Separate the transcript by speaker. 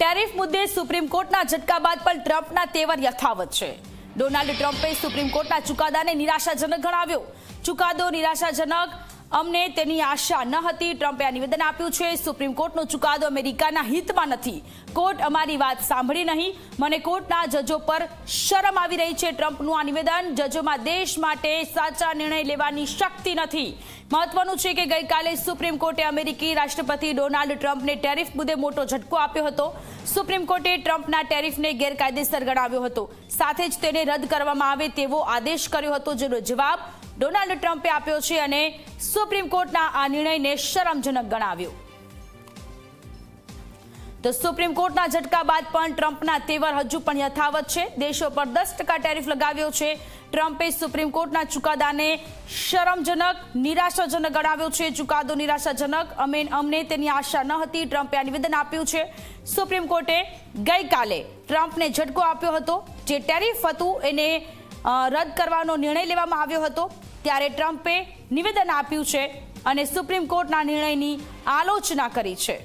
Speaker 1: Tariff મુદ્દે supreme કોર્ટના ઝટકા બાદ પણ ટ્રમ્પના તેવર યથાવત છે। ડોનાલ્ડ ટ્રમ્પે સુપ્રીમ કોર્ટના ચુકાદાને નિરાશાજનક ગણાવ્યો। ચુકાદો નિરાશાજનક, અમને તેની આશા ન હતી। ટ્રમ્પે આ નિવેદન આપ્યું છે, સુપ્રીમ કોર્ટનો ચુકાદો અમેરિકાના હિતમાં નથી। કોર્ટ અમારી વાત સાંભળી નહીં। મને કોર્ટના જજો પર શરમ આવી રહી છે। ટ્રમ્પનું આ નિવેદન, જજોમાં દેશ માટે સાચા નિર્ણય લેવાની શક્તિ નથી। મહત્વનું છે કે ગઈકાલે સુપ્રીમ કોર્ટે અમેરિકી રાષ્ટ્રપતિ ડોનાલ્ડ ટ્રમ્પને ટેરિફ મુદ્દે મોટો ઝટકો આપ્યો હતો। સુપ્રીમ કોર્ટે ટ્રમ્પના ટેરિફને ગેરકાયદેસર ગણાવ્યો હતો, સાથે જ તેને રદ કરવામાં આવે તેવો આદેશ કર્યો હતો, જેનો જવાબ ડોનાલ્ડ ટ્રમ્પે આપ્યો છે અને સુપ્રીમ કોર્ટના આ નિર્ણયને શરમજનક ગણાવ્યો। તો સુપ્રીમ કોર્ટના ઝટકા બાદ પણ ટ્રમ્પના તેવર હજુ પણ યથાવત છે। દેશો પર 10% ટેરિફ લગાવ્યો છે। ટ્રમ્પે સુપ્રીમ કોર્ટના ચુકાદાને શરમજનક, નિરાશાજનક ગણાવ્યો છે। ચુકાદો નિરાશાજનક, અમને તેની આશા ન હતી। ટ્રમ્પે આ નિવેદન આપ્યું છે। સુપ્રીમ કોર્ટે ગઈકાલે ટ્રમ્પને ઝટકો આપ્યો હતો। જે ટેરિફ હતું એને રદ કરવાનો નિર્ણય લેવામાં આવ્યો હતો, ત્યારે ટ્રમ્પે નિવેદન આપ્યું છે અને સુપ્રીમ કોર્ટના નિર્ણયની આલોચના કરી છે।